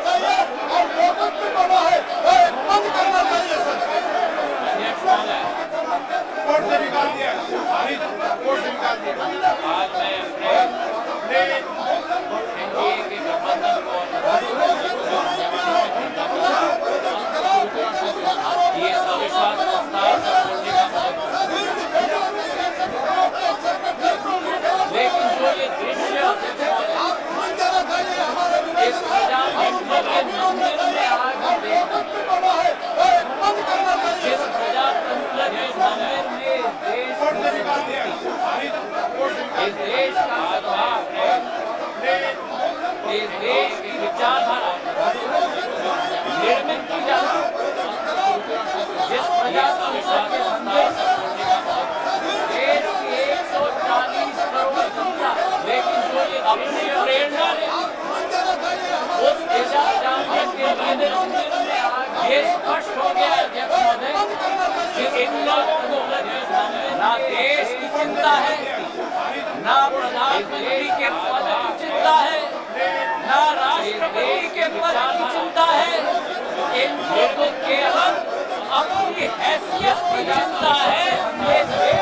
चाहिए और लोगों को बड़ा है बंद करना चाहिए सर। कोर्ट से निकाल दिया, कोर्ट से निकाल दिया। आज मैं अपने एनडीए के गठबंधन को ये अविश्वास प्रस्ताव छोड़ने का, लेकिन जो ये दृश्य इस प्रजातंत्र के मंदिर में आज जिस प्रजातंत्र के मंदिर में इस देश का स्वभाव है, इस देश की विचारधारा निर्मित की जाती है, जिस प्रजातंत्र के मंदिर देश की 140 करोड़ जनता, लेकिन जो ये अपनी प्रेरणा ने उस प्रजातंत्र के मंदिर में ये स्पष्ट हो गया अध्यक्ष महोदय कि इन लोगों को ना देश की चिंता है, ना प्रधानमंत्री के पद की चिंता है, ना राष्ट्रपति के पद की चिंता है। इन लोगों केवल अपनी हैसियत की चिंता है। ये देश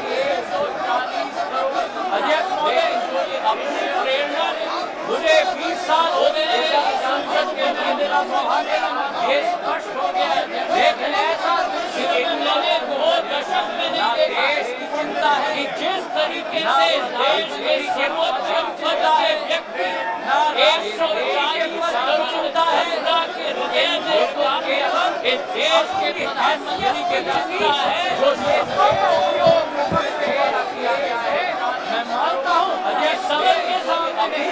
की 140 करोड़ अध्यक्ष महोदय जो ये अपनी प्रेरणा ने मुझे 20 साल हो गए संसद के मंदिर ये स्पष्ट हो गया, लेकिन ऐसा इन लोगों को दशक में देश की चिंता है कि जिस तरीके से देश के सर्वोच्च पद के व्यक्ति 140 पद पर चुनता है कि हृदय में इस देश के प्रधानमंत्री के चिंता है जो किया गया है। मैं मानता हूँ अजय समय के साथ अभी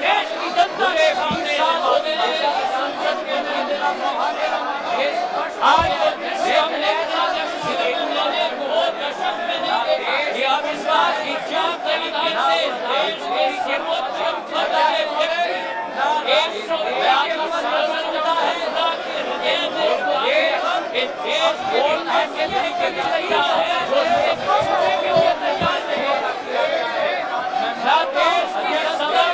देश की जनता के सामने संसद के मंदिर आज ये अविश्वास की क्या तरीके से देश के सर्वोच्च पद के व्यक्ति 142 चुनता है इस देश को ऐसे तरीके से तैयार है जो तैयार नहीं किया गया है। मैं देश के समय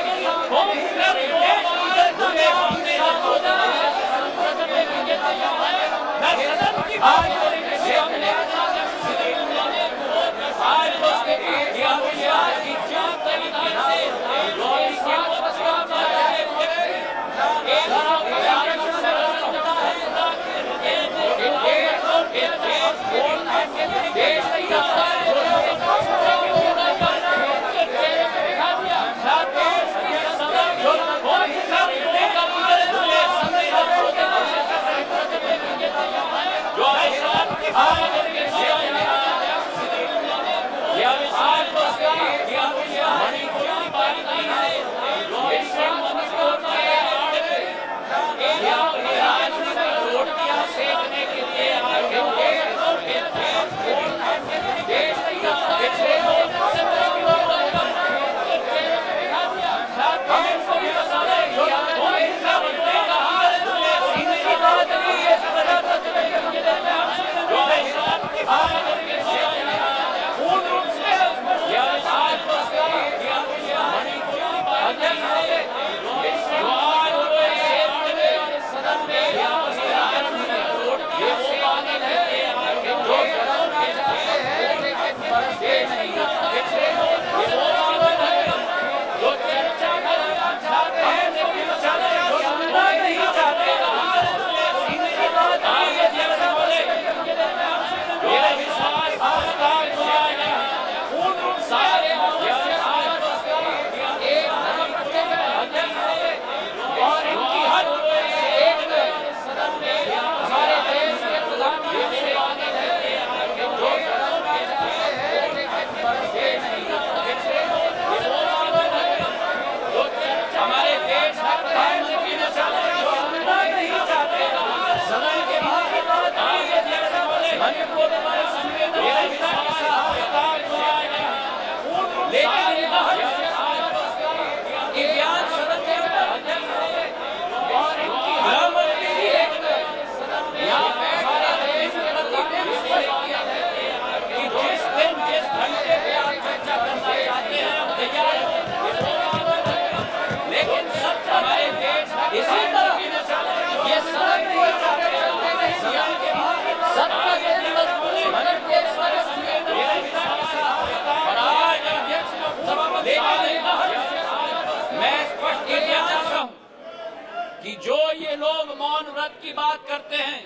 कि जो ये लोग मौन व्रत की बात करते हैं,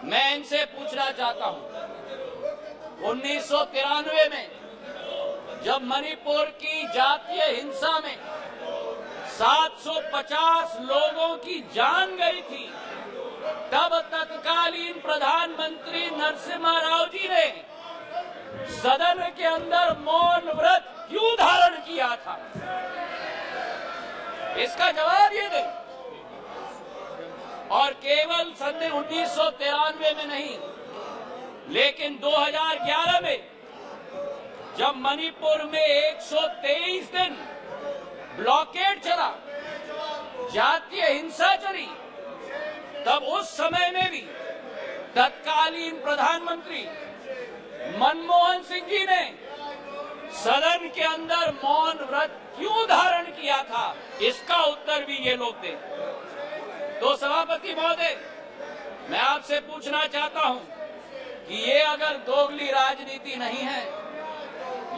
मैं इनसे पूछना चाहता हूं, 1993 में जब मणिपुर की जातीय हिंसा में 750 लोगों की जान गई थी, तब तत्कालीन प्रधानमंत्री नरसिम्हा राव जी ने सदन के अंदर मौन व्रत क्यों धारण किया था? इसका जवाब ये दें। और केवल सन 1993 में नहीं, लेकिन 2011 में जब मणिपुर में 123 दिन ब्लॉकेड चला, जातीय हिंसा चली, तब उस समय में भी तत्कालीन प्रधानमंत्री मनमोहन सिंह जी ने सदन के अंदर मौन व्रत क्यों धारण किया था? इसका उत्तर भी ये लोग दें। तो सभापति महोदय, मैं आपसे पूछना चाहता हूं कि ये अगर दोगली राजनीति नहीं है,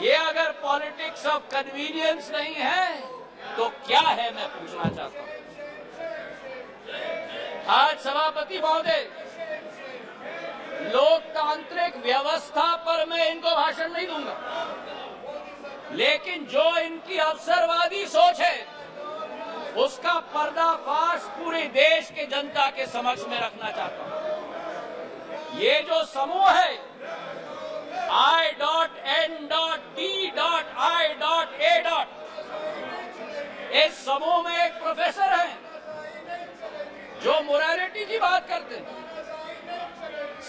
ये अगर पॉलिटिक्स ऑफ कन्वीनियंस नहीं है, तो क्या है? मैं पूछना चाहता हूं। आज सभापति महोदय, लोकतांत्रिक व्यवस्था पर मैं इनको भाषण नहीं दूंगा, लेकिन जो इनकी अवसरवादी सोच है, उसका पर्दाफाश पूरे देश के जनता के समक्ष में रखना चाहता हूं। ये जो समूह है I.N.D.I.A. इस समूह में एक प्रोफेसर हैं जो मोरालिटी की बात करते हैं,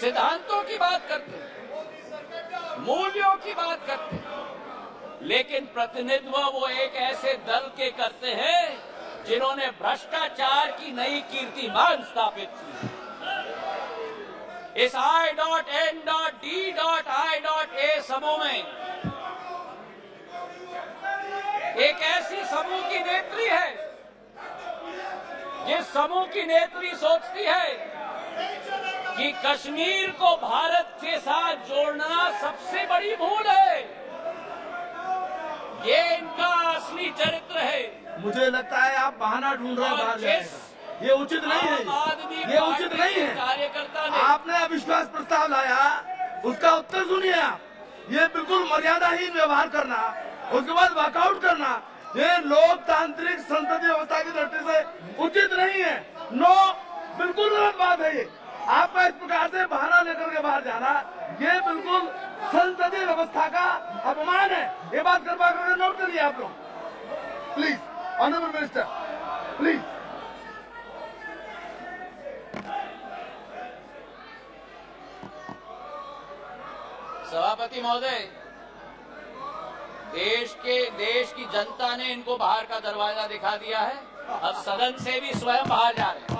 सिद्धांतों की बात करते हैं, मूल्यों की बात करते हैं, लेकिन प्रतिनिधित्व वो एक ऐसे दल के करते हैं जिन्होंने भ्रष्टाचार की नई कीर्तिमान स्थापित की। इस I.N.D.I.A. समूह में एक ऐसी समूह की नेत्री है, जिस समूह की नेत्री सोचती है कि कश्मीर को भारत के साथ जोड़ना सबसे बड़ी भूल है। ये इनका असली चरित्र है। मुझे लगता है आप बहाना ढूंढ रहे हैं बाहर जाने का। ये उचित नहीं है, ये उचित नहीं है। कार्यकर्ता ने आपने अविश्वास प्रस्ताव लाया, उसका उत्तर सुनिए आप। ये बिल्कुल मर्यादाहीन व्यवहार करना, उसके बाद वॉकआउट करना, ये लोकतांत्रिक संसदीय व्यवस्था की दृष्टि से उचित नहीं है। नो, बिल्कुल गलत बात है ये। आपका इस प्रकार से बहाना लेकर के बाहर जाना, ये बिल्कुल संसदीय व्यवस्था का अपमान है। ये बात कृपा करके नोट करिए आप लोग, प्लीज। Honourable minister, please. सभापति महोदय, देश की जनता ने इनको बाहर का दरवाजा दिखा दिया है। अब सदन से भी स्वयं बाहर जा रहे हैं।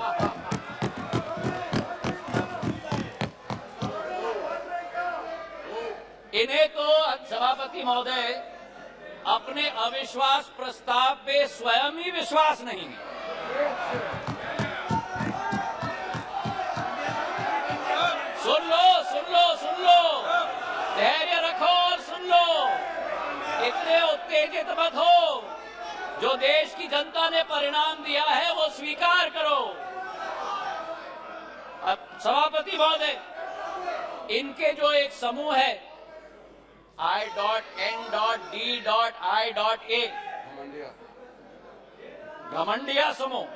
इन्हें तो सभापति महोदय अपने अविश्वास प्रस्ताव पे स्वयं ही विश्वास नहीं है। सुन लो, धैर्य रखो और सुन लो। इतने उत्तेजित मत हो। जो देश की जनता ने परिणाम दिया है वो स्वीकार करो। अब सभापति महोदय, इनके जो एक समूह है I.N.D.I.A. घमंडिया समूह,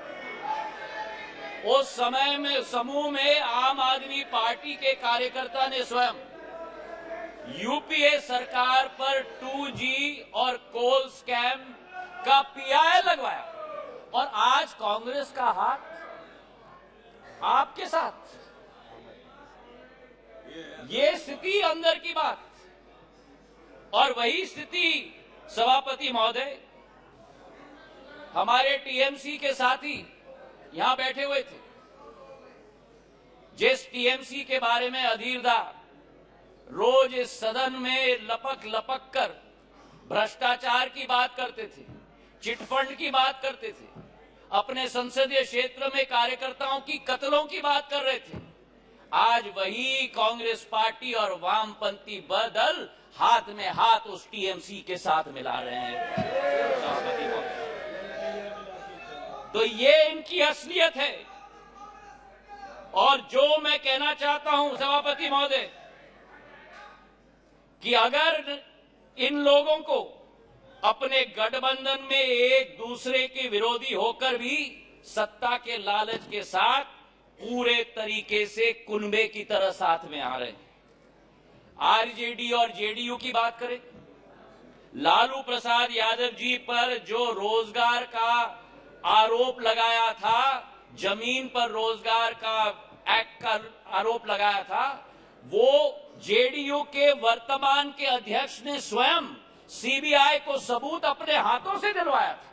उस समय में समूह में आम आदमी पार्टी के कार्यकर्ता ने स्वयं यूपीए सरकार पर 2G और कोल स्कैम का PI लगवाया, और आज कांग्रेस का हाथ आपके साथ। ये स्थिति अंदर की बात। और वही स्थिति सभापति महोदय, हमारे टीएमसी के साथी यहां बैठे हुए थे, जिस टीएमसी के बारे में अधीरदा रोज इस सदन में लपक कर भ्रष्टाचार की बात करते थे, चिटफंड की बात करते थे, अपने संसदीय क्षेत्र में कार्यकर्ताओं की कत्लों की बात कर रहे थे, आज वही कांग्रेस पार्टी और वामपंथी दल हाथ में हाथ उस टीएमसी के साथ मिला रहे हैं। तो ये इनकी असलियत है। और जो मैं कहना चाहता हूं सभापति महोदय कि अगर इन लोगों को अपने गठबंधन में एक दूसरे के विरोधी होकर भी सत्ता के लालच के साथ पूरे तरीके से कुनबे की तरह साथ में आ रहे हैं। आरजेडी और जेडीयू की बात करें, लालू प्रसाद यादव जी पर जो रोजगार का आरोप लगाया था, जमीन पर रोजगार का एक्ट का आरोप लगाया था, वो जेडीयू के वर्तमान के अध्यक्ष ने स्वयं सीबीआई को सबूत अपने हाथों से दिलवाया था।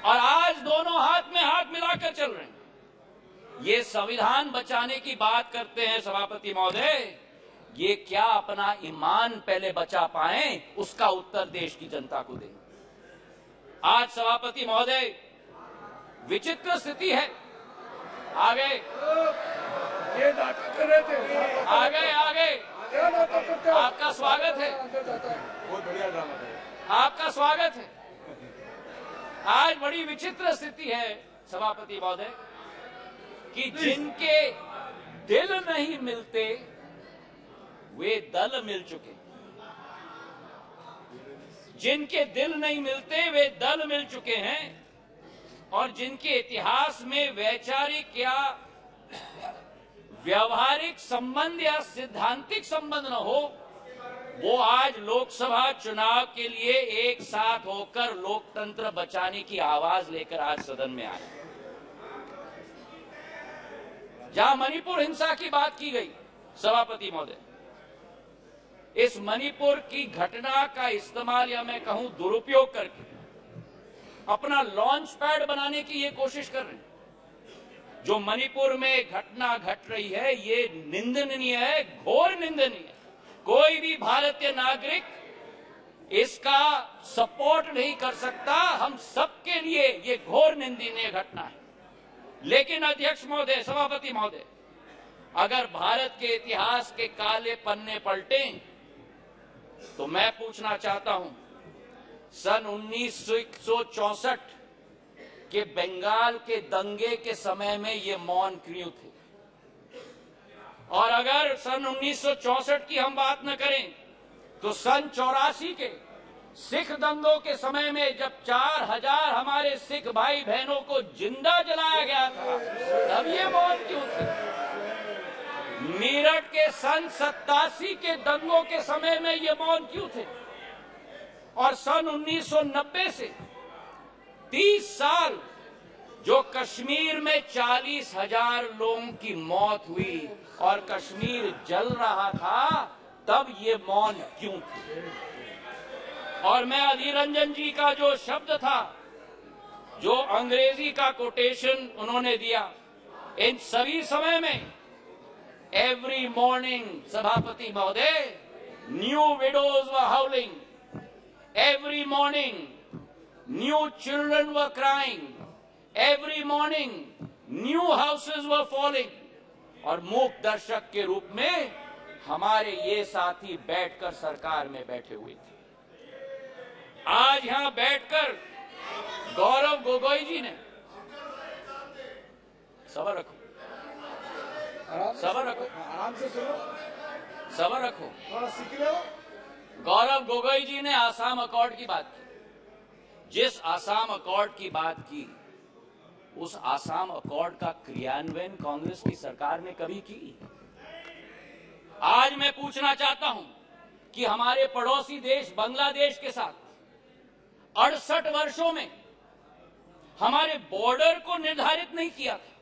और आज दोनों हाथ में हाथ मिलाकर चल रहे हैं। ये संविधान बचाने की बात करते हैं सभापति महोदय, ये क्या अपना ईमान पहले बचा पाए, उसका उत्तर देश की जनता को दें। आज सभापति महोदय विचित्र स्थिति है। आगे ये नाटक कर रहे थे। आगे आगे क्या नाटक करते हो? आपका स्वागत है, बहुत बढ़िया ड्रामा था। आपका स्वागत है। आज बड़ी विचित्र स्थिति है सभापति महोदय कि जिनके दिल नहीं मिलते वे दल मिल चुके, जिनके दिल नहीं मिलते वे दल मिल चुके हैं, और जिनके इतिहास में वैचारिक या व्यवहारिक संबंध या सिद्धांतिक संबंध न हो, वो आज लोकसभा चुनाव के लिए एक साथ होकर लोकतंत्र बचाने की आवाज लेकर आज सदन में आए। जहां मणिपुर हिंसा की बात की गई सभापति महोदय, इस मणिपुर की घटना का इस्तेमाल या मैं कहूं दुरुपयोग करके अपना लॉन्च पैड बनाने की ये कोशिश कर रहे हैं। जो मणिपुर में घटना घट रही है ये निंदनीय है, घोर निंदनीय है। कोई भी भारतीय नागरिक इसका सपोर्ट नहीं कर सकता। हम सबके लिए ये घोर निंदनीय घटना है। लेकिन अध्यक्ष महोदय, सभापति महोदय, अगर भारत के इतिहास के काले पन्ने पलटें तो मैं पूछना चाहता हूं, सन 1964 के बंगाल के दंगे के समय में ये मौन क्यों थे? और अगर सन 1964 की हम बात न करें तो सन 84 के सिख दंगों के समय में जब 4000 हमारे सिख भाई बहनों को जिंदा जलाया गया था, तब ये मौन क्यों थे? मेरठ के सन 87 के दंगों के समय में ये मौन क्यों थे? और सन 1990 से 30 साल जो कश्मीर में 40,000 लोगों की मौत हुई और कश्मीर जल रहा था, तब ये मौन क्यों थे? और मैं अधीर रंजन जी का जो शब्द था, जो अंग्रेजी का कोटेशन उन्होंने दिया, इन सभी समय में एवरी मॉर्निंग सभापति महोदय, new widows were हाउलिंग, every morning new children were crying, every morning new houses were falling. और मूक दर्शक के रूप में हमारे ये साथी बैठकर सरकार में बैठे हुए थे। आज यहां बैठकर गौरव गोगोई जी ने, सबर रखो, सबर रखो, आराम से सुनो, सबर रखो, थोड़ा सीख लो। गौरव गोगोई जी ने आसाम अकॉर्ड की बात की। जिस आसाम अकॉर्ड की बात की, उस आसाम अकॉर्ड का क्रियान्वयन कांग्रेस की सरकार ने कभी की? आज मैं पूछना चाहता हूं कि हमारे पड़ोसी देश बांग्लादेश के साथ 68 वर्षों में हमारे बॉर्डर को निर्धारित नहीं किया था।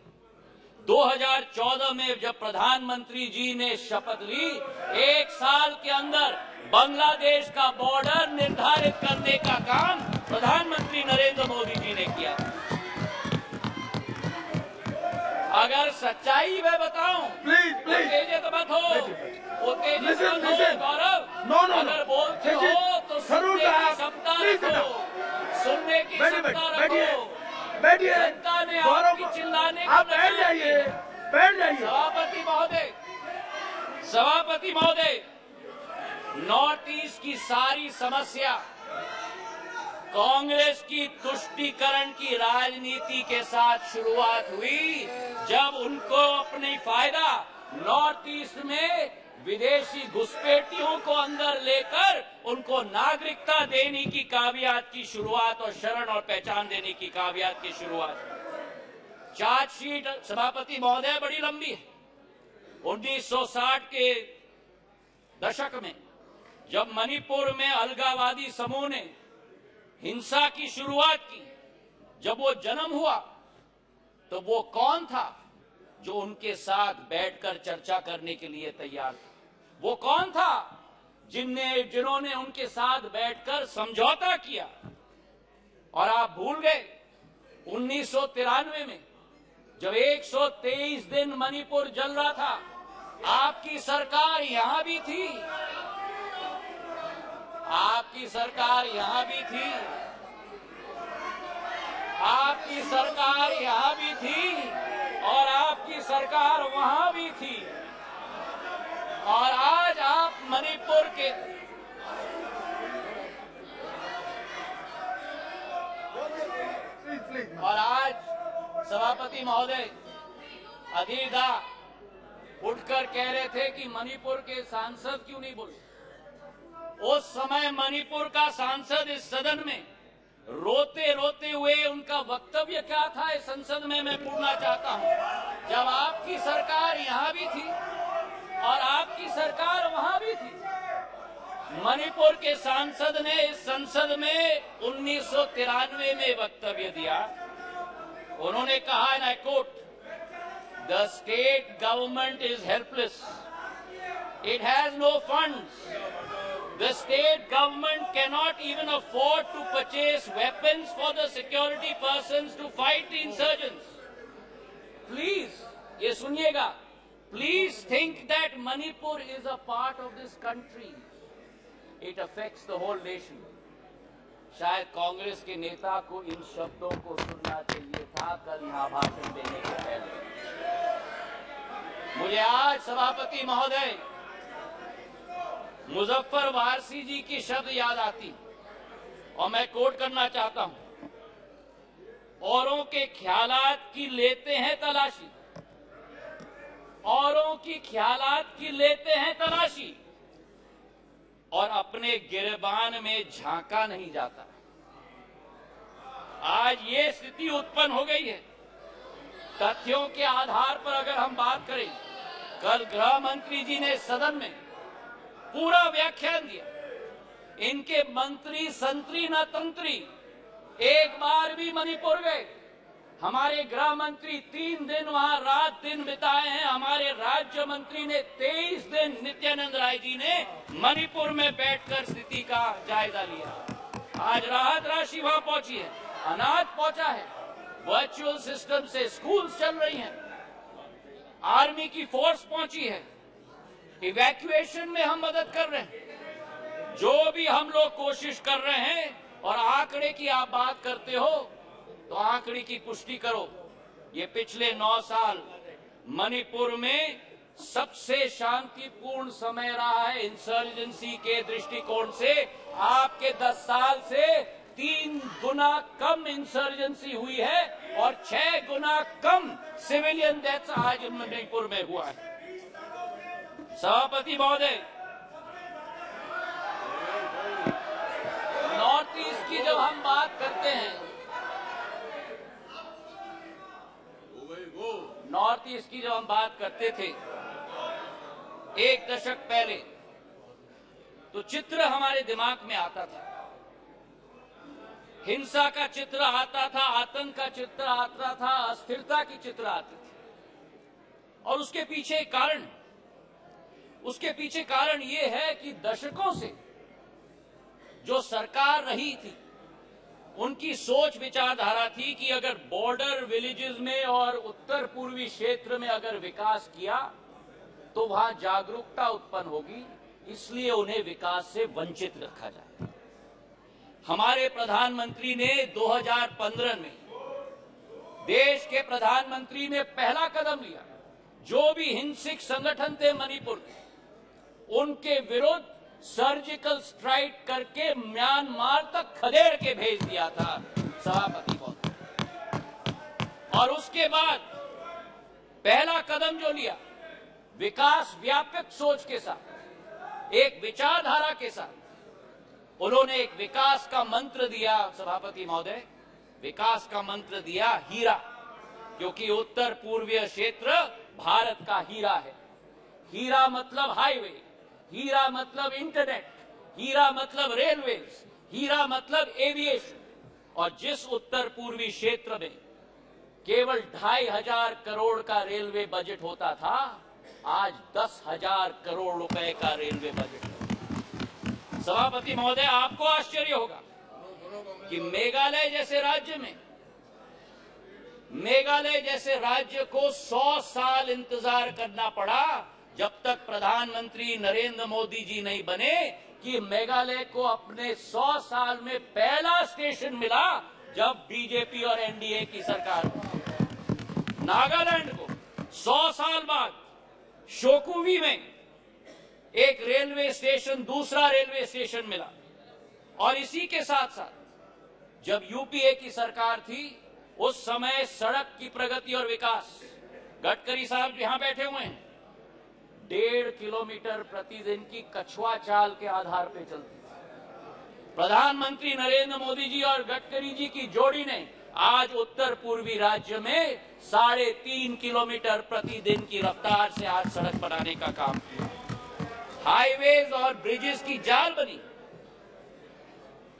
2014 में जब प्रधानमंत्री जी ने शपथ ली, 1 साल के अंदर बांग्लादेश का बॉर्डर निर्धारित करने का काम प्रधानमंत्री नरेंद्र मोदी जी ने किया। अगर सच्चाई मैं बताऊं, प्लीज प्लीज उत्तेजित मत हो, उत्तेजित मत हो गौरव। नो नो, अगर बोलते हो तो सुनने की क्षमता रखो, सुनने की क्षमता रखो। बैठिए, जनता ने गौरव आपकी चिल्लाने आप को बैठ जाइए, बैठ जाइए। सभापति महोदय, सभापति महोदय, नॉर्थ ईस्ट की सारी समस्या कांग्रेस की तुष्टीकरण की राजनीति के साथ शुरुआत हुई, जब उनको अपनी फायदा नॉर्थ ईस्ट में विदेशी घुसपैठियों को अंदर लेकर उनको नागरिकता देने की कावियात की शुरुआत और शरण और पहचान देने की कावियात की शुरुआत। चार्जशीट सभापति महोदय बड़ी लंबी है। 1960 के दशक में जब मणिपुर में अलगाववादी समूह ने हिंसा की शुरुआत की, जब वो जन्म हुआ, तो वो कौन था जो उनके साथ बैठकर चर्चा करने के लिए तैयार था? वो कौन था जिन्होंने उनके साथ बैठकर समझौता किया? और आप भूल गए 1993 में जब 123 दिन मणिपुर जल रहा था, आपकी सरकार यहां भी थी, आपकी सरकार यहां भी थी, आपकी सरकार यहां भी थी और आपकी सरकार वहां भी थी। और आज आप मणिपुर के और आज सभापति महोदय अधीर दा उठकर कह रहे थे कि मणिपुर के सांसद क्यों नहीं बोले। उस समय मणिपुर का सांसद इस सदन में रोते रोते हुए उनका वक्तव्य क्या था इस संसद में मैं पूछना चाहता हूं। जब आपकी सरकार यहां भी थी और आपकी सरकार वहां भी थी, मणिपुर के सांसद ने इस संसद में 1993 में वक्तव्य दिया। उन्होंने कहा, and I quote, the state government is helpless, it has no funds, the state government cannot even afford to purchase weapons for the security persons to fight the insurgents. Please, ये सुनिएगा, please think that Manipur is a part of this country. It affects the whole nation. शायद कांग्रेस के नेता को इन शब्दों को सुनना चाहिए था कल यहाँ भाषण देने के पहले। मुझे आज सभापति महोदय मुजफ्फर वारसी जी की शब्द याद आती और मैं कोट करना चाहता हूं, औरों के ख्यालात की लेते हैं तलाशी, औरों की ख्यालात की लेते हैं तलाशी और अपने गिरबान में झांका नहीं जाता। आज ये स्थिति उत्पन्न हो गई है। तथ्यों के आधार पर अगर हम बात करें, कल गृह मंत्री जी ने सदन में पूरा व्याख्यान दिया। इनके मंत्री संतरी न तंत्री एक बार भी मणिपुर गए। हमारे गृह मंत्री 3 दिन वहां रात दिन बिताए हैं। हमारे राज्य मंत्री ने 23 दिन, नित्यानंद राय जी ने मणिपुर में बैठकर स्थिति का जायजा लिया। आज राहत राशि वहां पहुंची है, अनाज पहुंचा है, वर्चुअल सिस्टम से स्कूल्स चल रही हैं, आर्मी की फोर्स पहुंची है, इवैक्यूएशन में हम मदद कर रहे हैं। जो भी हम लोग कोशिश कर रहे हैं, और आंकड़े की आप बात करते हो तो आंकड़े की पुष्टि करो। ये पिछले 9 साल मणिपुर में सबसे शांतिपूर्ण समय रहा है इंसर्जेंसी के दृष्टिकोण से। आपके 10 साल से 3 गुना कम इंसर्जेंसी हुई है और 6 गुना कम सिविलियन डेथ्स आज मणिपुर में हुआ है। सभापति महोदय, नॉर्थ ईस्ट की जब हम बात करते हैं, नॉर्थ ईस्ट की जब हम बात करते थे 1 दशक पहले, तो चित्र हमारे दिमाग में आता था। हिंसा का चित्र आता था, आतंक का चित्र आता था, अस्थिरता की चित्र आती थी। और उसके पीछे एक कारण, उसके पीछे कारण ये है कि दशकों से जो सरकार रही थी, उनकी सोच विचारधारा थी कि अगर बॉर्डर विलेजेस में और उत्तर पूर्वी क्षेत्र में अगर विकास किया तो वहां जागरूकता उत्पन्न होगी, इसलिए उन्हें विकास से वंचित रखा जाए। हमारे प्रधानमंत्री ने 2015 में, देश के प्रधानमंत्री ने पहला कदम लिया। जो भी हिंसक संगठन थे मणिपुर के, उनके विरुद्ध सर्जिकल स्ट्राइक करके म्यांमार तक खदेड़ के भेज दिया था सभापति महोदय। और उसके बाद पहला कदम जो लिया, विकास व्यापक सोच के साथ, एक विचारधारा के साथ, उन्होंने एक विकास का मंत्र दिया सभापति महोदय, विकास का मंत्र दिया हीरा, क्योंकि उत्तर पूर्वीय क्षेत्र भारत का हीरा है। हीरा मतलब हाईवे, हीरा मतलब इंटरनेट, हीरा मतलब रेलवेज, हीरा मतलब एविएशन। और जिस उत्तर पूर्वी क्षेत्र में केवल 2500 करोड़ का रेलवे बजट होता था, आज 10,000 करोड़ रुपए का रेलवे बजट है। सभापति महोदय, आपको आश्चर्य होगा कि मेघालय जैसे राज्य को 100 साल इंतजार करना पड़ा, जब तक प्रधानमंत्री नरेंद्र मोदी जी नहीं बने, कि मेघालय को अपने 100 साल में पहला स्टेशन मिला जब बीजेपी और एनडीए की सरकार। नागालैंड को 100 साल बाद शोकुवी में एक रेलवे स्टेशन, दूसरा रेलवे स्टेशन मिला। और इसी के साथ साथ जब यूपीए की सरकार थी, उस समय सड़क की प्रगति और विकास, गडकरी साहब यहां बैठे हुए हैं, 1.5 किलोमीटर प्रतिदिन की कछुआ चाल के आधार पर चलती थी। प्रधानमंत्री नरेंद्र मोदी जी और गडकरी जी की जोड़ी ने आज उत्तर पूर्वी राज्य में 3.5 किलोमीटर प्रतिदिन की रफ्तार से आज सड़क बनाने का काम किया। हाईवेज और ब्रिजेस की जाल बनी।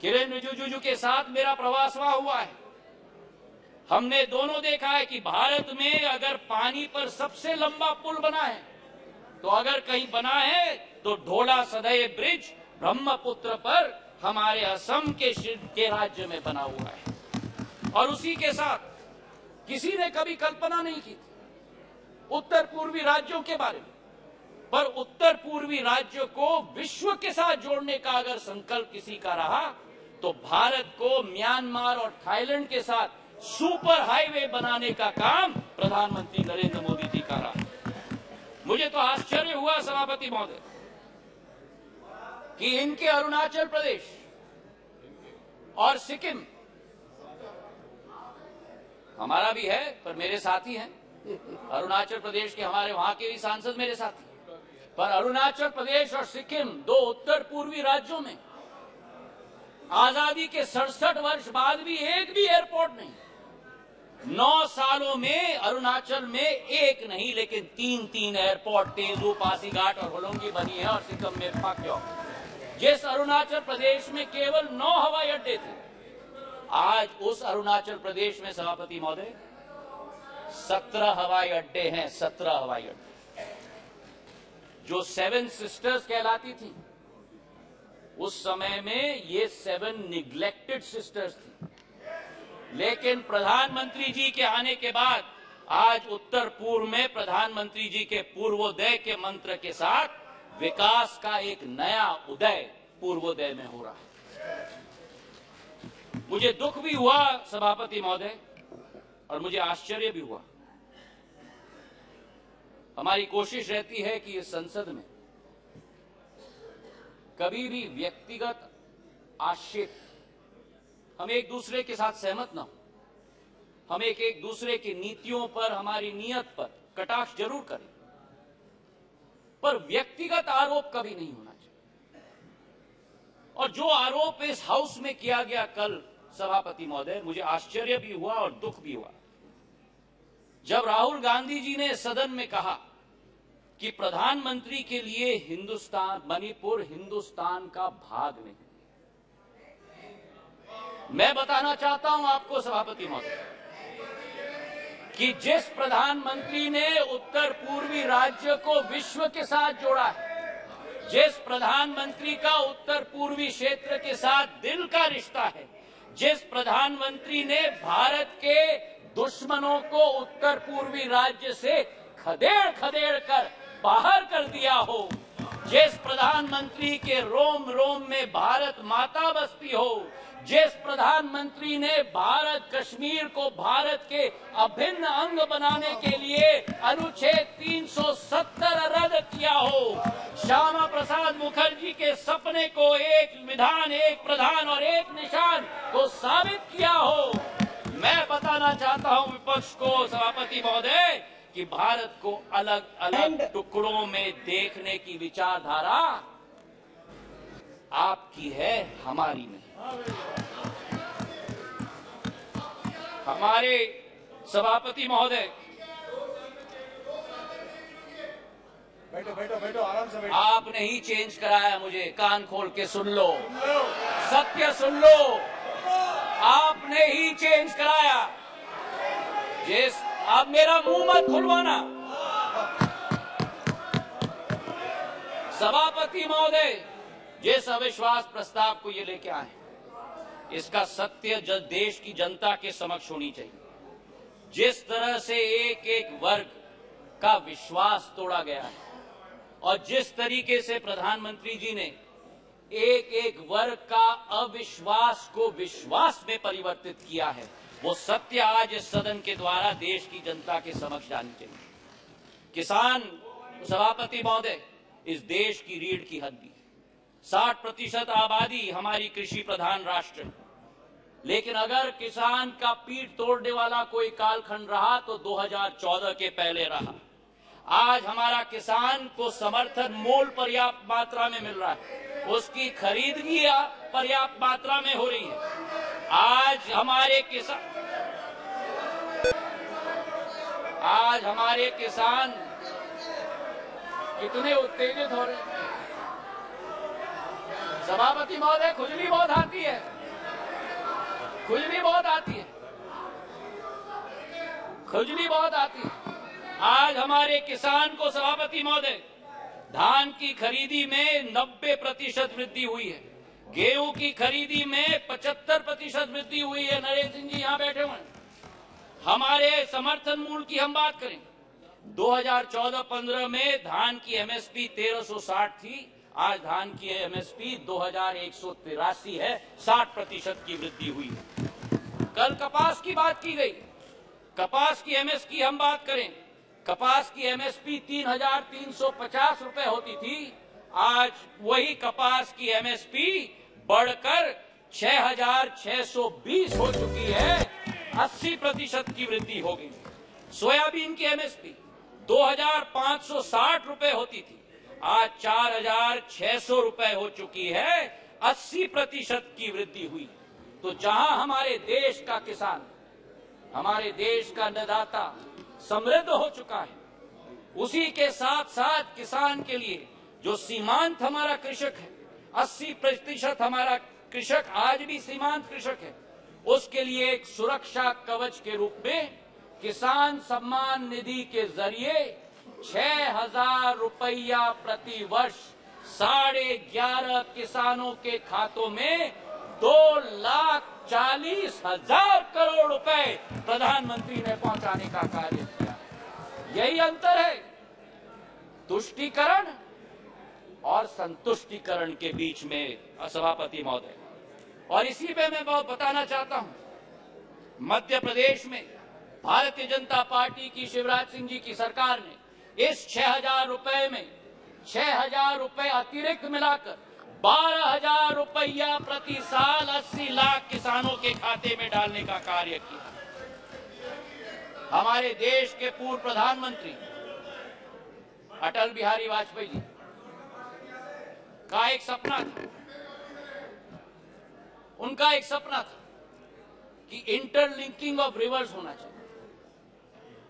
किरेन रिजिजू के साथ मेरा प्रवास वहां हुआ है। हमने दोनों देखा है कि भारत में अगर पानी पर सबसे लंबा पुल बना है, तो अगर कहीं बना है तो ढोला सदैव ब्रिज ब्रह्मपुत्र पर हमारे असम के राज्य में बना हुआ है। और उसी के साथ किसी ने कभी कल्पना नहीं की थी उत्तर पूर्वी राज्यों के बारे में, पर उत्तर पूर्वी राज्यों को विश्व के साथ जोड़ने का अगर संकल्प किसी का रहा, तो भारत को म्यांमार और थाईलैंड के साथ सुपर हाईवे बनाने का काम प्रधानमंत्री नरेंद्र मोदी जी का रहा। मुझे तो आश्चर्य हुआ सभापति महोदय कि इनके अरुणाचल प्रदेश और सिक्किम, हमारा भी है पर मेरे साथी हैं, अरुणाचल प्रदेश के हमारे वहां के भी सांसद मेरे साथी, पर अरुणाचल प्रदेश और सिक्किम, दो उत्तर पूर्वी राज्यों में आजादी के 67 वर्ष बाद भी एक भी एयरपोर्ट नहीं। 9 सालों में अरुणाचल में एक नहीं लेकिन 3 एयरपोर्ट, तेजू, पासीघाट और होलोंगी बनी है, और सिक्किम में पाक्योंग। जिस अरुणाचल प्रदेश में केवल 9 हवाई अड्डे थे, आज उस अरुणाचल प्रदेश में सभापति महोदय 17 हवाई अड्डे हैं। 17 हवाई अड्डे। जो 7 सिस्टर्स कहलाती थी, उस समय में ये 7 निग्लेक्टेड सिस्टर्स थी। लेकिन प्रधानमंत्री जी के आने के बाद आज उत्तर पूर्व में प्रधानमंत्री जी के पूर्वोदय के मंत्र के साथ विकास का एक नया उदय पूर्वोदय में हो रहा है। मुझे दुख भी हुआ सभापति महोदय, और मुझे आश्चर्य भी हुआ। हमारी कोशिश रहती है कि इस संसद में कभी भी व्यक्तिगत आक्षेप, हम एक दूसरे के साथ सहमत ना हो, हम एक दूसरे की नीतियों पर, हमारी नीयत पर कटाक्ष जरूर करें, पर व्यक्तिगत आरोप कभी नहीं होना चाहिए। और जो आरोप इस हाउस में किया गया कल सभापति महोदय, मुझे आश्चर्य भी हुआ और दुख भी हुआ जब राहुल गांधी जी ने सदन में कहा कि प्रधानमंत्री के लिए मणिपुर हिंदुस्तान का भाग नहीं। मैं बताना चाहता हूं आपको सभापति महोदय कि जिस प्रधानमंत्री ने उत्तर पूर्वी राज्य को विश्व के साथ जोड़ा है, जिस प्रधानमंत्री का उत्तर पूर्वी क्षेत्र के साथ दिल का रिश्ता है, जिस प्रधानमंत्री ने भारत के दुश्मनों को उत्तर पूर्वी राज्य से खदेड़ खदेड़ कर बाहर कर दिया हो, जिस प्रधानमंत्री के रोम रोम में भारत माता बसती हो, जिस प्रधानमंत्री ने भारत कश्मीर को भारत के अभिन्न अंग बनाने के लिए अनुच्छेद 370 रद्द किया हो, श्यामा प्रसाद मुखर्जी के सपने को एक विधान, एक प्रधान और एक निशान को साबित किया हो। मैं बताना चाहता हूं विपक्ष को, सभापति महोदय, कि भारत को अलग अलग टुकड़ों में देखने की विचारधारा आपकी है, हमारी नहीं। हमारे सभापति महोदय, बैठो बैठो बैठो, आराम से बैठो। आपने ही चेंज कराया मुझे, कान खोल के सुन लो, सत्य सुन लो, आपने ही चेंज कराया। जिस आप मेरा मुंह मत खुलवाना। सभापति महोदय, जिस अविश्वास प्रस्ताव को ये लेके आए, इसका सत्य देश की जनता के समक्ष होनी चाहिए। जिस तरह से एक एक वर्ग का विश्वास तोड़ा गया है और जिस तरीके से प्रधानमंत्री जी ने एक एक वर्ग का अविश्वास को विश्वास में परिवर्तित किया है, वो सत्य आज इस सदन के द्वारा देश की जनता के समक्ष जानी चाहिए। किसान, सभापति महोदय, इस देश की रीढ़ की हड्डी, 60% आबादी हमारी कृषि प्रधान राष्ट्र है। लेकिन अगर किसान का पीठ तोड़ने वाला कोई कालखंड रहा तो 2014 के पहले रहा। आज हमारा किसान को समर्थन मूल्य पर्याप्त मात्रा में मिल रहा है, उसकी खरीदगी पर्याप्त मात्रा में हो रही है। आज हमारे किसान कितने उत्तेजित हो रहे हैं। सभापति महोदय, खुजली बहुत आती है, खुजली बहुत आती है, खुजली बहुत आती है। आज हमारे किसान को, सभापति महोदय, धान की खरीदी में 90% वृद्धि हुई है, गेहूं की खरीदी में 75% वृद्धि हुई है। नरेंद्र सिंह जी यहां बैठे हुए हैं। हमारे समर्थन मूल्य की हम बात करें, 2014-15 में धान की एमएसपी 1360 थी, आज धान की एमएसपी 2183 है, 60% की वृद्धि हुई है। कल कपास की बात की गई, कपास की एमएसपी हम बात करें, कपास की एमएसपी 3350 रुपए होती थी, आज वही कपास की एमएसपी बढ़कर 6620 हो चुकी है, 80% की वृद्धि हो गई। सोयाबीन की एमएसपी 2560 रुपए होती थी, आज 4600 रुपए हो चुकी है, 80% की वृद्धि हुई। तो जहां हमारे देश का किसान, हमारे देश का अन्नदाता समृद्ध हो चुका है, उसी के साथ साथ किसान के लिए जो सीमांत हमारा कृषक है, 80% हमारा कृषक आज भी सीमांत कृषक है, उसके लिए एक सुरक्षा कवच के रूप में किसान सम्मान निधि के जरिए 6000 रुपया प्रति वर्ष 11.5 किसानों के खातों में 2,40,000 करोड़ रुपए प्रधानमंत्री ने पहुंचाने का कार्य किया। यही अंतर है तुष्टीकरण और संतुष्टीकरण के बीच में, सभापति महोदय। और इसी पे मैं बहुत बताना चाहता हूं, मध्य प्रदेश में भारतीय जनता पार्टी की शिवराज सिंह जी की सरकार ने इस 6000 रुपए में 6000 रुपए अतिरिक्त मिलाकर 12,000 रुपया प्रति साल 80 लाख किसानों के खाते में डालने का कार्य किया। हमारे देश के पूर्व प्रधानमंत्री अटल बिहारी वाजपेयी जी का एक सपना था, उनका एक सपना था कि इंटरलिंकिंग ऑफ रिवर्स होना चाहिए,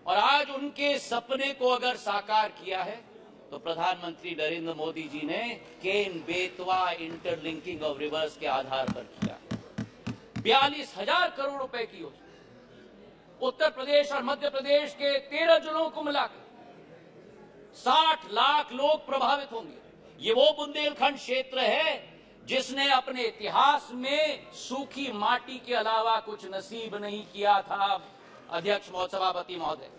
और आज उनके सपने को अगर साकार किया है तो प्रधानमंत्री नरेंद्र मोदी जी ने Ken Betwa interlinking of reverse के आधार पर किया। 42,000 करोड़ रुपए की योजना, उत्तर प्रदेश और मध्य प्रदेश के 13 जिलों को मिलाकर 60 लाख लोग प्रभावित होंगे। ये वो बुंदेलखंड क्षेत्र है जिसने अपने इतिहास में सूखी माटी के अलावा कुछ नसीब नहीं किया था। अध्यक्ष सभापति महोदय,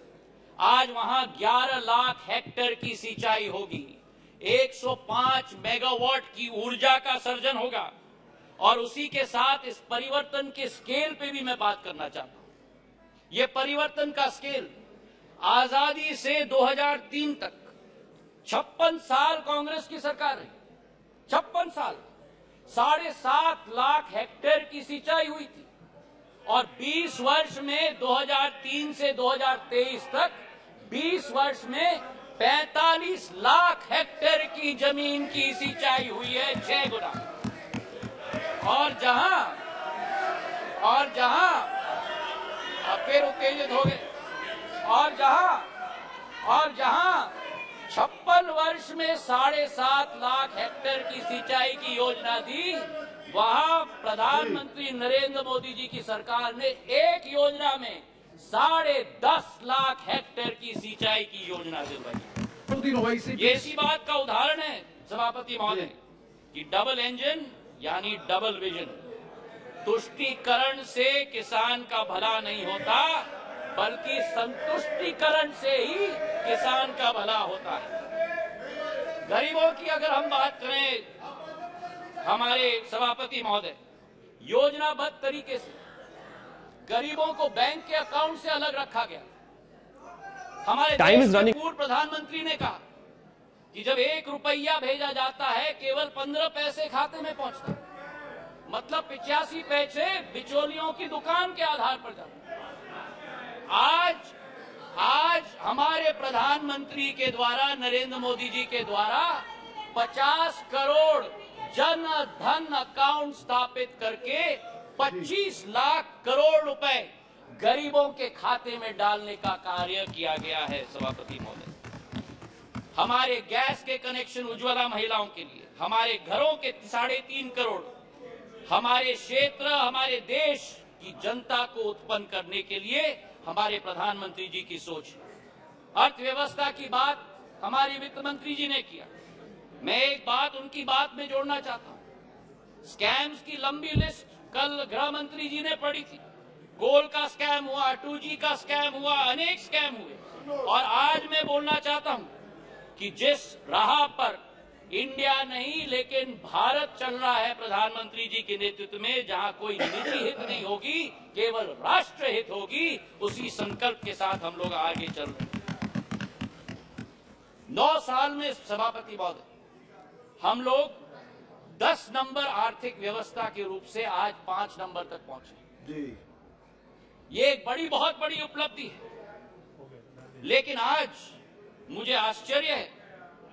आज वहां 11 लाख हेक्टेयर की सिंचाई होगी, 105 मेगावाट की ऊर्जा का सर्जन होगा, और उसी के साथ इस परिवर्तन के स्केल पे भी मैं बात करना चाहता हूं। ये परिवर्तन का स्केल आजादी से 2003 तक 56 साल कांग्रेस की सरकार रही, 56 साल 7.5 लाख हेक्टेयर की सिंचाई हुई थी और 20 वर्ष में 2003 से 2023 तक 20 वर्ष में 45 लाख हेक्टेयर की जमीन की सिंचाई हुई है, 6 गुना। और जहां अब फिर उत्तेजित हो गए, और जहां 56 वर्ष में 7.5 लाख हेक्टेयर की सिंचाई की योजना थी, वहां प्रधानमंत्री नरेंद्र मोदी जी की सरकार ने एक योजना में 10.5 लाख हेक्टेयर की सिंचाई की योजना दिलवाई। ये इसी बात का उदाहरण है सभापति महोदय कि डबल इंजन यानी डबल विजन। तुष्टीकरण से किसान का भला नहीं होता, बल्कि संतुष्टीकरण से ही किसान का भला होता है। गरीबों की अगर हम बात करें हमारे सभापति महोदय, योजनाबद्ध तरीके से गरीबों को बैंक के अकाउंट से अलग रखा गया। हमारे देश के पूर्व प्रधानमंत्री ने कहा कि जब 1 रुपया भेजा जाता है केवल 15 पैसे खाते में पहुंचता है, मतलब 85 पैसे बिचौलियों की दुकान के आधार पर जाते। आज हमारे प्रधानमंत्री के द्वारा, नरेंद्र मोदी जी के द्वारा 50 करोड़ जन धन अकाउंट स्थापित करके 25 लाख करोड़ रुपए गरीबों के खाते में डालने का कार्य किया गया है सभापति महोदय। हमारे गैस के कनेक्शन उज्ज्वला महिलाओं के लिए, हमारे घरों के 3.5 करोड़, हमारे क्षेत्र, हमारे देश की जनता को उत्पन्न करने के लिए हमारे प्रधानमंत्री जी की सोच। अर्थव्यवस्था की बात हमारी वित्त मंत्री जी ने किया। मैं एक बात उनकी बात में जोड़ना चाहता हूं। स्कैम्स की लंबी लिस्ट कल गृह मंत्री जी ने पढ़ी थी। कोल का स्कैम हुआ, 2G का स्कैम हुआ, अनेक स्कैम हुए। और आज मैं बोलना चाहता हूं कि जिस राह पर इंडिया नहीं लेकिन भारत चल रहा है प्रधानमंत्री जी के नेतृत्व में, जहां कोई निजी हित नहीं होगी, केवल राष्ट्र हित होगी, उसी संकल्प के साथ हम लोग आगे चल रहे हैं। 9 साल में सभापति महोदय हम लोग 10 नंबर आर्थिक व्यवस्था के रूप से आज 5 नंबर तक पहुंचे जी। ये एक बहुत बड़ी उपलब्धि है। लेकिन आज मुझे आश्चर्य है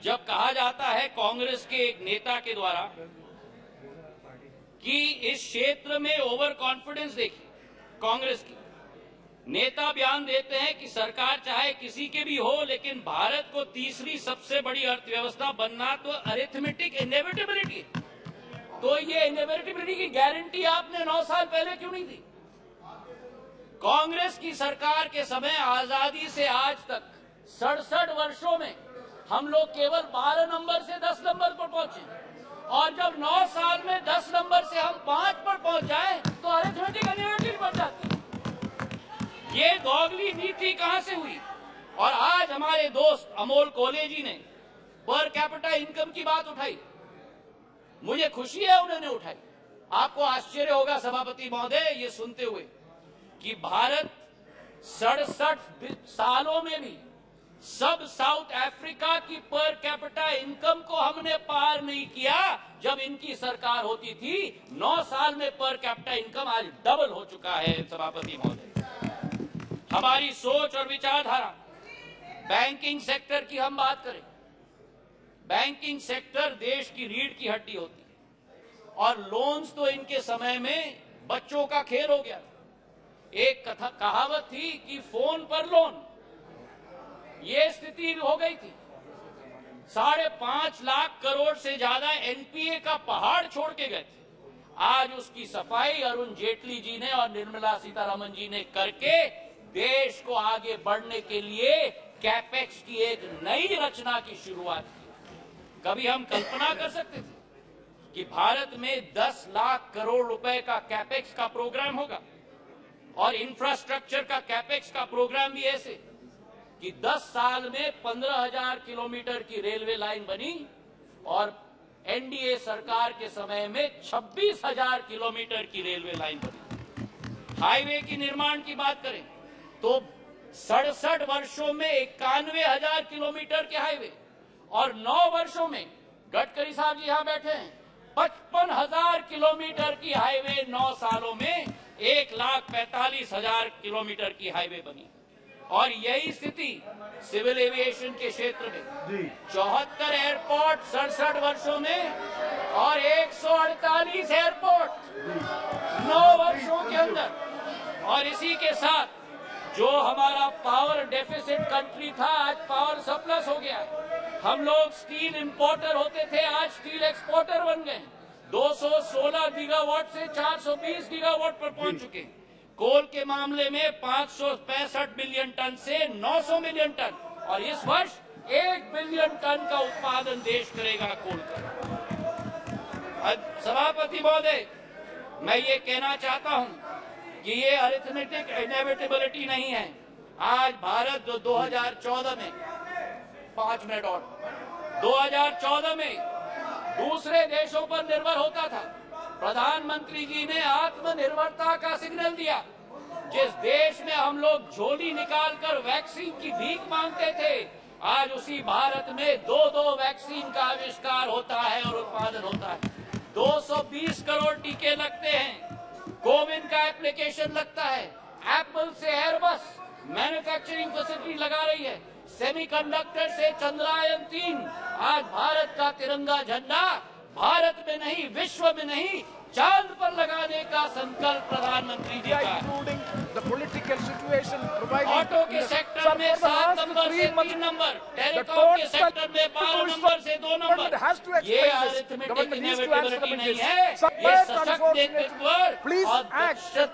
जब कहा जाता है कांग्रेस के एक नेता के द्वारा कि इस क्षेत्र में ओवर कॉन्फिडेंस देखिए। कांग्रेस के नेता बयान देते हैं कि सरकार चाहे किसी के भी हो, लेकिन भारत को तीसरी सबसे बड़ी अर्थव्यवस्था बनना तो अरिथमेटिक इनएविटेबिलिटी है। तो ये इनएविटेबिलिटी की गारंटी आपने 9 साल पहले क्यों नहीं दी? कांग्रेस की सरकार के समय आजादी से आज तक 67 वर्षों में हम लोग केवल 12 नंबर से 10 नंबर पर पहुंचे, और जब 9 साल में 10 नंबर से हम 5 पर पहुंच जाए तो अरिथमेटिक इनएविटेबिलिटी बढ़ जाती है। ये दोगली नीति कहां से हुई? और आज हमारे दोस्त अमोल कोले जी ने पर कैपिटा इनकम की बात उठाई। मुझे खुशी है उन्होंने उठाई। आपको आश्चर्य होगा सभापति महोदय ये सुनते हुए कि भारत 67 सालों में भी सब साउथ अफ्रीका की पर कैपिटा इनकम को हमने पार नहीं किया। जब इनकी सरकार होती थी 9 साल में पर कैपिटा इनकम आज डबल हो चुका है सभापति महोदय। हमारी सोच और विचारधारा, बैंकिंग सेक्टर की हम बात करें, बैंकिंग सेक्टर देश की रीढ़ की हड्डी होती है और लोन्स तो इनके समय में बच्चों का खेल हो गया। एक कहावत थी कि फोन पर लोन, ये स्थिति हो गई थी। 5.5 लाख करोड़ से ज्यादा एनपीए का पहाड़ छोड़ के गए थे। आज उसकी सफाई अरुण जेटली जी ने और निर्मला सीतारमण जी ने करके देश को आगे बढ़ने के लिए कैपेक्स की एक नई रचना की शुरुआत की। कभी हम कल्पना कर सकते थे कि भारत में 10 लाख करोड़ रुपए का कैपेक्स का प्रोग्राम होगा और इंफ्रास्ट्रक्चर का कैपेक्स का प्रोग्राम भी ऐसे कि 10 साल में 15,000 किलोमीटर की रेलवे लाइन बनी और एनडीए सरकार के समय में 26,000 किलोमीटर की रेलवे लाइन बनी। हाईवे की निर्माण की बात करें तो 67 वर्षों में 91,000 किलोमीटर के हाईवे, और 9 वर्षों में, गडकरी साहब जी यहां बैठे हैं, 55,000 किलोमीटर की हाईवे 9 सालों में 1,45,000 किलोमीटर की हाईवे बनी। और यही स्थिति सिविल एविएशन के क्षेत्र में 74 एयरपोर्ट 67 वर्षों में और 148 एयरपोर्ट 9 वर्षों के अंदर। और इसी के साथ जो हमारा पावर डेफिसिट कंट्री था, आज पावर सरप्लस हो गया। हम लोग स्टील इंपोर्टर होते थे, आज स्टील एक्सपोर्टर बन गए। 216 गीगावाट से 420 गीगावाट पर पहुंच चुके हैं। कोल के मामले में 565 मिलियन टन से 900 मिलियन टन, और इस वर्ष 1 बिलियन टन का उत्पादन देश करेगा कोल का। सभापति महोदय, मैं ये कहना चाहता हूं कि ये अरिथमेटिक इनेविटेबिलिटी नहीं है। आज भारत जो 2014 में 5 मिनट और 2014 में दूसरे देशों पर निर्भर होता था, प्रधानमंत्री जी ने आत्मनिर्भरता का सिग्नल दिया। जिस देश में हम लोग झोली निकालकर वैक्सीन की भीख मांगते थे, आज उसी भारत में 2 वैक्सीन का आविष्कार होता है और उत्पादन होता है। 220 करोड़ टीके लगते हैं, कोविन का एप्लीकेशन लगता है, एप्पल से एयरबस मैन्युफैक्चरिंग फैसिलिटी लगा रही है, सेमीकंडक्टर से चंद्रयान 3। आज भारत का तिरंगा झंडा भारत में नहीं, विश्व में नहीं, चांद पर लगाने का संकल्प प्रधानमंत्री जी का है। ऑटो के सेक्टर में 7 नंबर से 3 नंबर, टेलीकॉम के सेक्टर में 12 नंबर से 2 नंबर। ये अरिथमेटिक इनेविटेबिलिटी नहीं है, ये सशक्त नेतृत्व और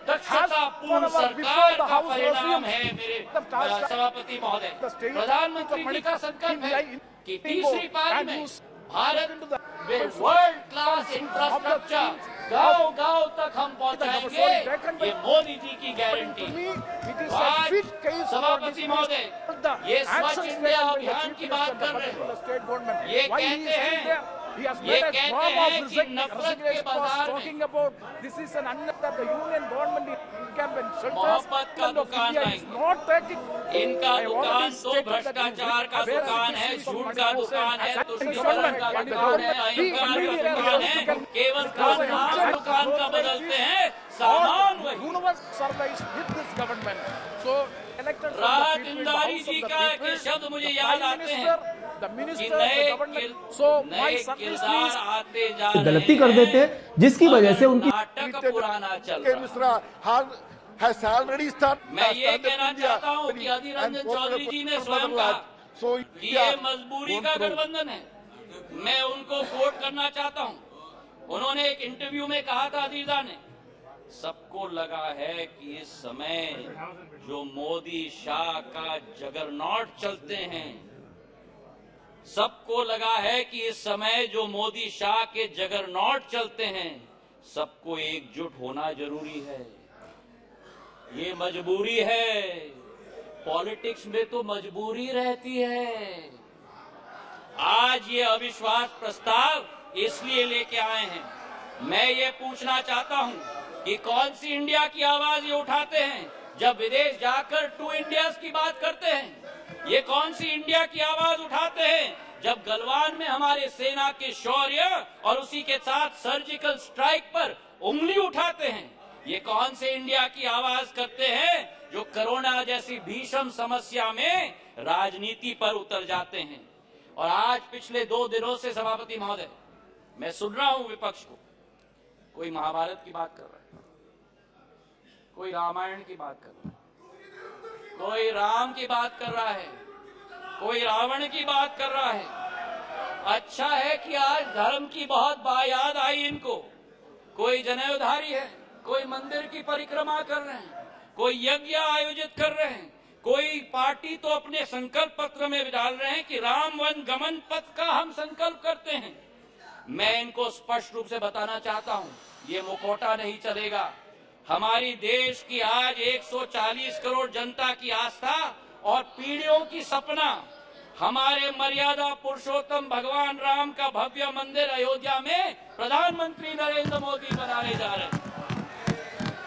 दक्षतापूर्ण सरकार का परिणाम है। मेरे सभापति महोदय, प्रधानमंत्री जी का संकल्प है कि तीसरी पारी में भारत में वर्ल्ड क्लास इंफ्रास्ट्रक्चर गांव-गांव तक हम पहुंचाएंगे, ये मोदी जी की गारंटी। आज सभापति महोदय, ये स्वच्छ इंडिया अभियान की बात कर रहे हैं। ये कहते हैं कि नफरत के बाजार में मोहब्बत का दुकान नहीं, इनका दुकान तो भ्रष्टाचार का दुकान है, झूठ का दुकान है, दुष्कर्म का दुकान है, अहंकार का दुकान है। केवल नाम दुकान का बदलते हैं, सामान वही। राहत इंदारी जी का के शब्द मुझे याद आते हैं कि नए किरदार आते जा रहे हैं, गलती कर देते जिसकी वजह से उनकी नाटक पुराना चल रहा है। मैं ये कहना चाहता हूँ कि अधीर रंजन चौधरी जी ने स्वयं कहा कि ये मजबूरी का गठबंधन है। मैं उनको कोट करना चाहता हूँ। उन्होंने एक इंटरव्यू में कहा था, अधीरदा ने, सबको लगा है कि इस समय जो मोदी शाह का जगरनॉट चलते हैं, सबको लगा है कि इस समय जो मोदी शाह के जगरनॉट चलते हैं, सबको एकजुट होना जरूरी है। ये मजबूरी है, पॉलिटिक्स में तो मजबूरी रहती है। आज ये अविश्वास प्रस्ताव इसलिए लेके आए हैं। मैं ये पूछना चाहता हूं कि कौन सी इंडिया की आवाज ये उठाते हैं जब विदेश जाकर 2 इंडियाज की बात करते हैं? ये कौन सी इंडिया की आवाज उठाते हैं जब गलवान में हमारे सेना के शौर्य और उसी के साथ सर्जिकल स्ट्राइक पर उंगली उठाते हैं? ये कौन से इंडिया की आवाज करते हैं जो कोरोना जैसी भीषण समस्या में राजनीति पर उतर जाते हैं? और आज पिछले 2 दिनों से सभापति महोदय, मैं सुन रहा हूं विपक्ष को, कोई महाभारत की बात कर रहा है, कोई रामायण की बात कर रहा है, कोई राम की बात कर रहा है, कोई रावण की बात कर रहा है। अच्छा है कि आज धर्म की बहुत याद आई इनको। कोई जनेऊधारी है, कोई मंदिर की परिक्रमा कर रहे हैं, कोई यज्ञ आयोजित कर रहे हैं, कोई पार्टी तो अपने संकल्प पत्र में डाल रहे हैं कि राम वन गमन पथ का हम संकल्प करते हैं। मैं इनको स्पष्ट रूप से बताना चाहता हूं, ये मुखौटा नहीं चलेगा। हमारी देश की आज 140 करोड़ जनता की आस्था और पीढ़ियों की सपना हमारे मर्यादा पुरुषोत्तम भगवान राम का भव्य मंदिर अयोध्या में प्रधानमंत्री नरेंद्र मोदी बनाने जा रहे हैं।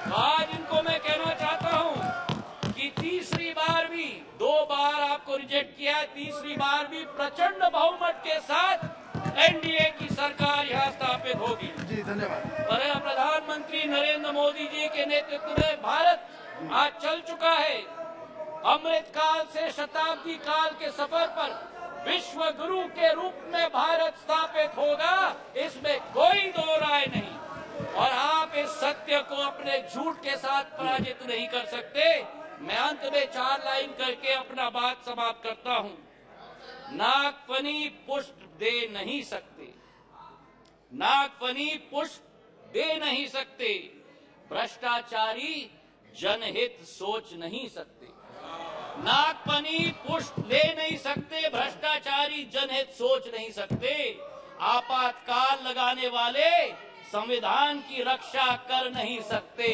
तो आज इनको मैं कहना चाहता हूं कि तीसरी बार भी, 2 बार आपको रिजेक्ट किया है, तीसरी बार भी प्रचंड बहुमत के साथ एनडीए की सरकार यहां स्थापित होगी। जी धन्यवाद। और प्रधानमंत्री नरेंद्र मोदी जी के नेतृत्व में भारत आज चल चुका है अमृत काल से शताब्दी काल के सफर पर। विश्व गुरु के रूप में भारत स्थापित होगा, इसमें कोई दो राय नहीं। और आप इस सत्य को अपने झूठ के साथ पराजित नहीं कर सकते। मैं अंत में 4 लाइन करके अपना बात समाप्त करता हूं। नागफनी पुष्प दे नहीं सकते, नागफनी पुष्प दे नहीं सकते, भ्रष्टाचारी जनहित सोच नहीं सकते। नागफनी पुष्प ले नहीं सकते, भ्रष्टाचारी जनहित सोच नहीं सकते। आपातकाल लगाने वाले संविधान की रक्षा कर नहीं सकते।